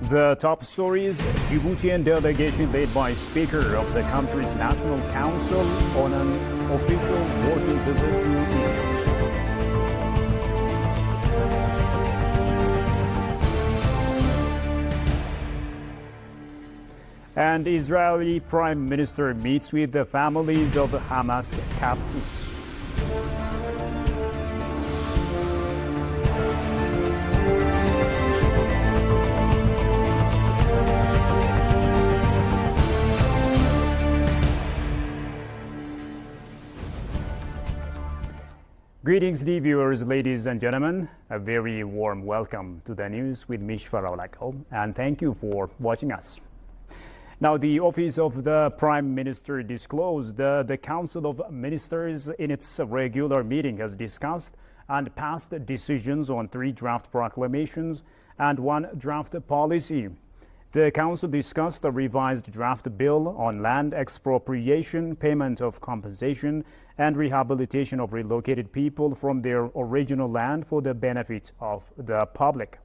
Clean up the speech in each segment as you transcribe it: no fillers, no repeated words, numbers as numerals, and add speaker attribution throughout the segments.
Speaker 1: The top stories: Djiboutian delegation led by Speaker of the country's National Council on an official working visit to Ethiopia. And Israeli Prime Minister meets with the families of Hamas captives. Greetings, dear viewers, ladies and gentlemen. A very warm welcome to the news with Mishra Olako, and thank you for watching us. Now, the office of the Prime Minister disclosed the Council of Ministers in its regular meeting has discussed and passed decisions on 3 draft proclamations and 1 draft policy. The Council discussed a revised draft bill on land expropriation, payment of compensation, and rehabilitation of relocated people from their original land for the benefit of the public.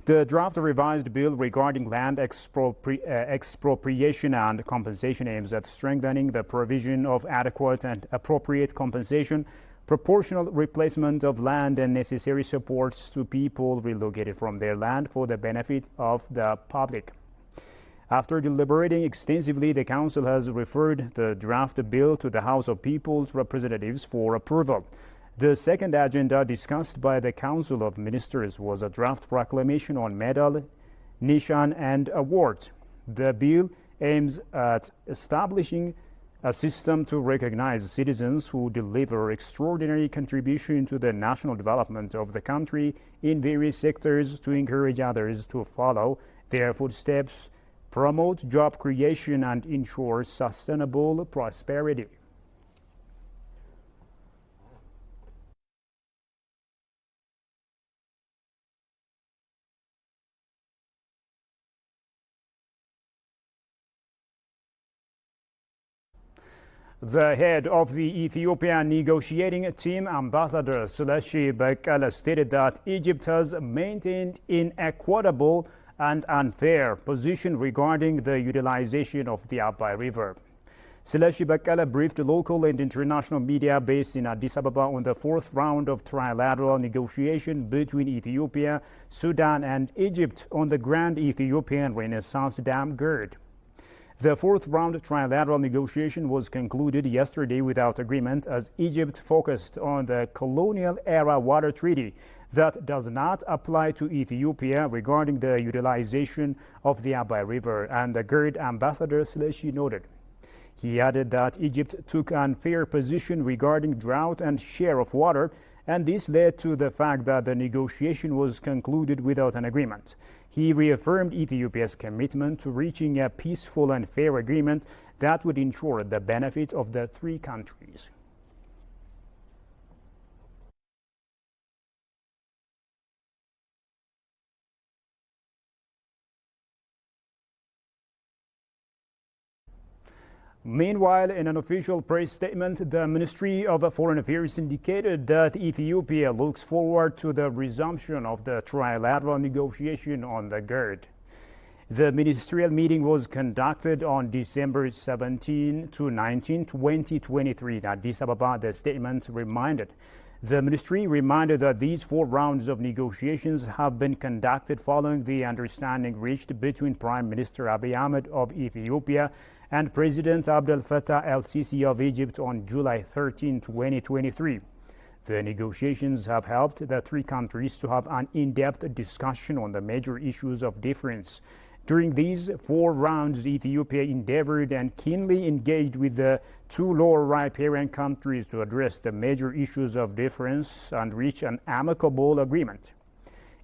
Speaker 1: The draft revised bill regarding land expropriation and compensation aims at strengthening the provision of adequate and appropriate compensation, proportional replacement of land, and necessary supports to people relocated from their land for the benefit of the public. After deliberating extensively, the Council has referred the draft bill to the House of People's Representatives for approval. The second agenda discussed by the Council of Ministers was a draft proclamation on medal, nishan, and awards. The bill aims at establishing a system to recognize citizens who deliver extraordinary contribution to the national development of the country in various sectors, to encourage others to follow their footsteps, promote job creation, and ensure sustainable prosperity. The head of the Ethiopian negotiating team, Ambassador Seleshi Bekele, stated that Egypt has maintained inequitable and unfair position regarding the utilization of the Abai River. Seleshi Bekele briefed local and international media based in Addis Ababa on the 4th round of trilateral negotiation between Ethiopia, Sudan, and Egypt on the Grand Ethiopian Renaissance Dam GERD. The 4th round trilateral negotiation was concluded yesterday without agreement, as Egypt focused on the colonial-era water treaty that does not apply to Ethiopia regarding the utilization of the Abai River, and the GERD, Ambassador Seleshi noted. He added that Egypt took an unfair position regarding drought and share of water, and this led to the fact that the negotiation was concluded without an agreement. He reaffirmed Ethiopia's commitment to reaching a peaceful and fair agreement that would ensure the benefit of the 3 countries. Meanwhile, in an official press statement, the Ministry of Foreign Affairs indicated that Ethiopia looks forward to the resumption of the trilateral negotiation on the GERD. The ministerial meeting was conducted on December 17 to 19, 2023 in Addis Ababa, the statement reminded. The ministry reminded that these 4 rounds of negotiations have been conducted following the understanding reached between Prime Minister Abiy Ahmed of Ethiopia and President Abdel Fattah el-Sisi of Egypt on July 13, 2023. The negotiations have helped the 3 countries to have an in-depth discussion on the major issues of difference. During these 4 rounds, Ethiopia endeavored and keenly engaged with the 2 lower riparian countries to address the major issues of difference and reach an amicable agreement.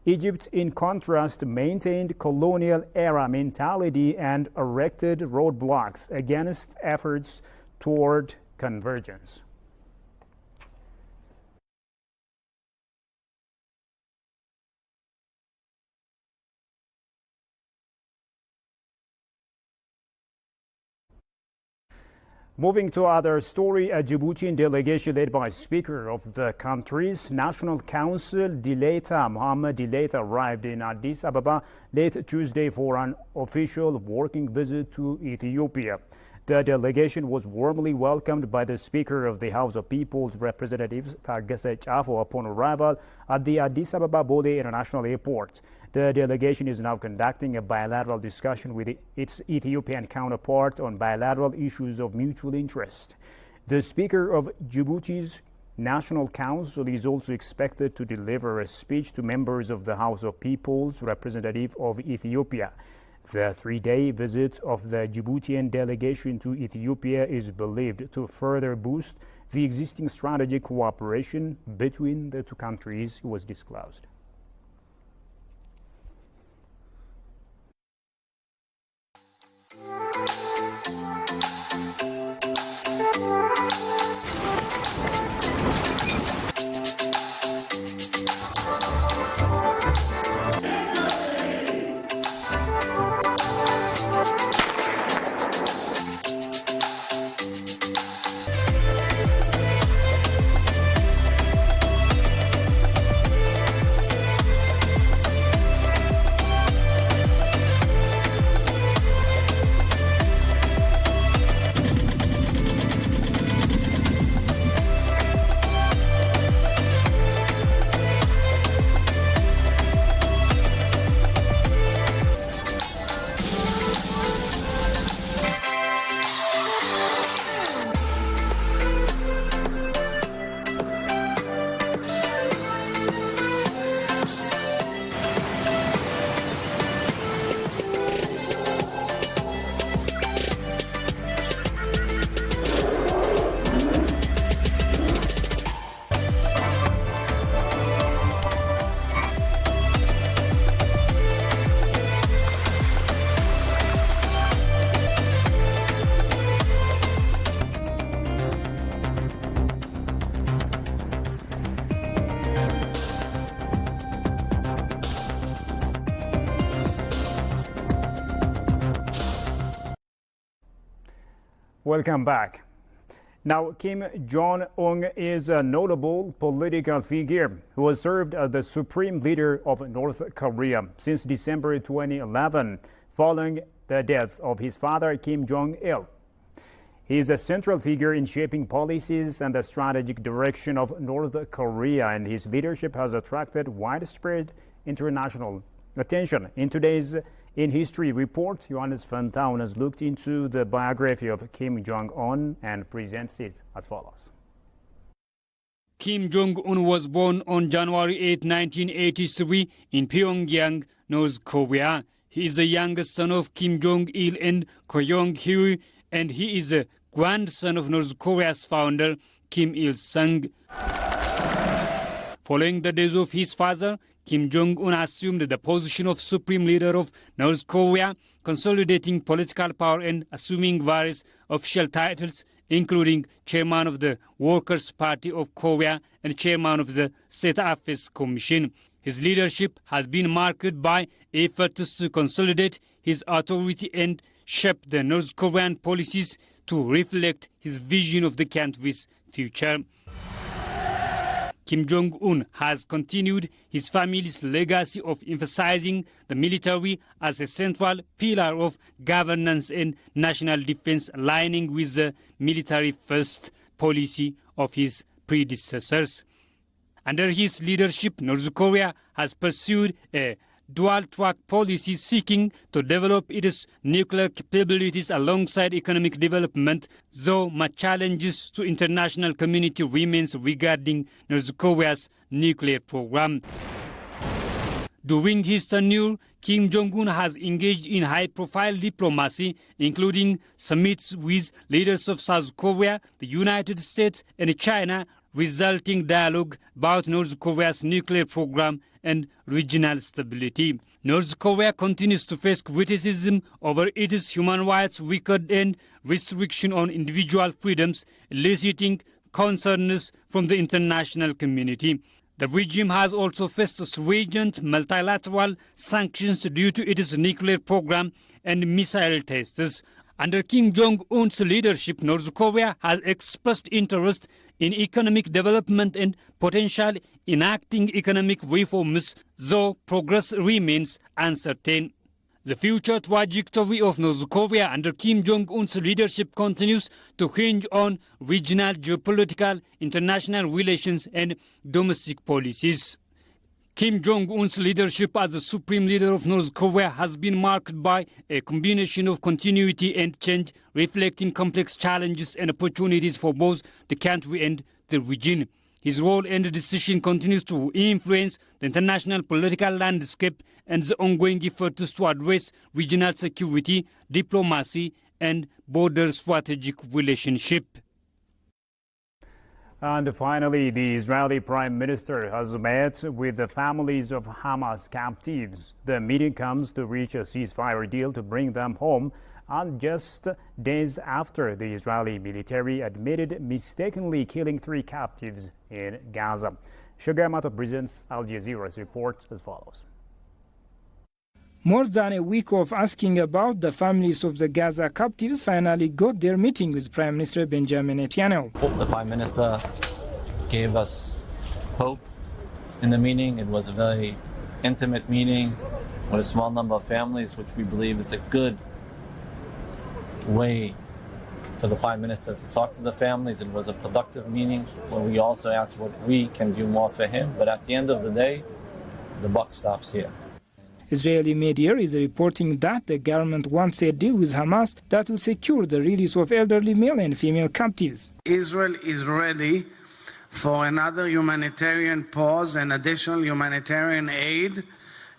Speaker 1: Egypt, in contrast, maintained colonial-era mentality and erected roadblocks against efforts toward convergence. Moving to other story, a Djiboutian delegation led by Speaker of the country's National Council, Dileita Mohammed Dileita, arrived in Addis Ababa late Tuesday for an official working visit to Ethiopia. The delegation was warmly welcomed by the Speaker of the House of People's Representatives, Taggese Chafo, upon arrival at the Addis Ababa Bole International Airport. The delegation is now conducting a bilateral discussion with its Ethiopian counterpart on bilateral issues of mutual interest. The Speaker of Djibouti's National Council is also expected to deliver a speech to members of the House of People's Representative of Ethiopia. The three-day visit of the Djiboutian delegation to Ethiopia is believed to further boost the existing strategic cooperation between the two countries, was disclosed. Welcome back. Now, Kim Jong-un is a notable political figure who has served as the supreme leader of North Korea since December 2011, following the death of his father, Kim Jong-il. He is a central figure in shaping policies and the strategic direction of North Korea, and his leadership has attracted widespread international attention. In today's In History report, Johannes van Taun has looked into the biography of Kim Jong-un and presents it as follows.
Speaker 2: Kim Jong-un was born on January 8, 1983 in Pyongyang, North Korea. He is the youngest son of Kim Jong-il and Ko Young-hyo, and he is a grandson of North Korea's founder, Kim Il-sung. Following the death of his father, Kim Jong-un assumed the position of supreme leader of North Korea, consolidating political power and assuming various official titles, including chairman of the Workers' Party of Korea and chairman of the State Affairs Commission. His leadership has been marked by efforts to consolidate his authority and shape the North Korean policies to reflect his vision of the country's future. Kim Jong-un has continued his family's legacy of emphasizing the military as a central pillar of governance and national defense, aligning with the military-first policy of his predecessors. Under his leadership, North Korea has pursued a dual-track policy seeking to develop its nuclear capabilities alongside economic development, though much challenges to international community remains regarding North Korea's nuclear program. During his tenure, Kim Jong-un has engaged in high-profile diplomacy, including summits with leaders of South Korea, the United States, and China, resulting dialogue about North Korea's nuclear program and regional stability. North Korea continues to face criticism over its human rights record and restriction on individual freedoms, eliciting concerns from the international community. The regime has also faced stringent multilateral sanctions due to its nuclear program and missile tests. Under Kim Jong-un's leadership, North Korea has expressed interest in economic development and potential enacting economic reforms, though progress remains uncertain. The future trajectory of North Korea under Kim Jong-un's leadership continues to hinge on regional geopolitical, international relations and domestic policies. Kim Jong-un's leadership as the supreme leader of North Korea has been marked by a combination of continuity and change, reflecting complex challenges and opportunities for both the country and the region. His role and decision continues to influence the international political landscape and the ongoing efforts to address regional security, diplomacy, and border strategic relationship.
Speaker 1: And finally, the Israeli Prime Minister has met with the families of Hamas captives. The meeting comes to reach a ceasefire deal to bring them home, and just days after the Israeli military admitted mistakenly killing 3 captives in Gaza. Shogai Mato presents Al Jazeera's report as follows.
Speaker 3: More than a week of asking about, the families of the Gaza captives finally got their meeting with Prime Minister Benjamin Netanyahu.
Speaker 4: The Prime Minister gave us hope in the meeting. It was a very intimate meeting with a small number of families, which we believe is a good way for the Prime Minister to talk to the families. It was a productive meeting where we also asked what we can do more for him. But at the end of the day, the buck stops here.
Speaker 3: Israeli media is reporting that the government wants a deal with Hamas that will secure the release of elderly male and female captives.
Speaker 5: Israel is ready for another humanitarian pause and additional humanitarian aid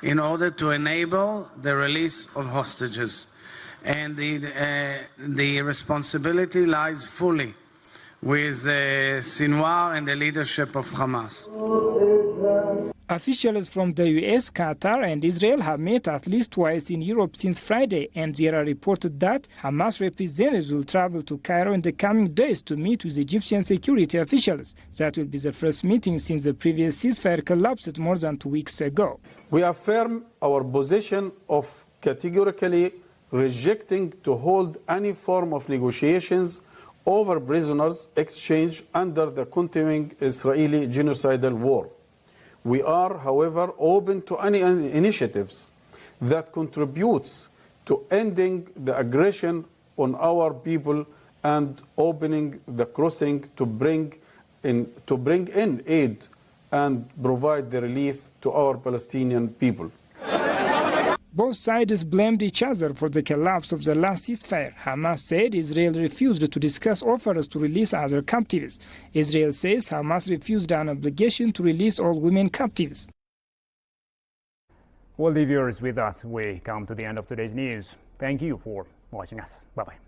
Speaker 5: in order to enable the release of hostages. And the responsibility lies fully with Sinwar and the leadership of Hamas.
Speaker 3: Officials from the US, Qatar and Israel have met at least twice in Europe since Friday, and there are reports that Hamas representatives will travel to Cairo in the coming days to meet with Egyptian security officials. That will be the first meeting since the previous ceasefire collapsed more than 2 weeks ago.
Speaker 6: We affirm our position of categorically rejecting to hold any form of negotiations over prisoners exchange under the continuing Israeli genocidal war. We are, however, open to any initiatives that contributes to ending the aggression on our people and opening the crossing to bring in aid and provide the relief to our Palestinian people.
Speaker 3: Both sides blamed each other for the collapse of the last ceasefire. Hamas said Israel refused to discuss offers to release other captives. Israel says Hamas refused an obligation to release all women captives.
Speaker 1: Well, viewers, with that, we come to the end of today's news. Thank you for watching us. Bye-bye.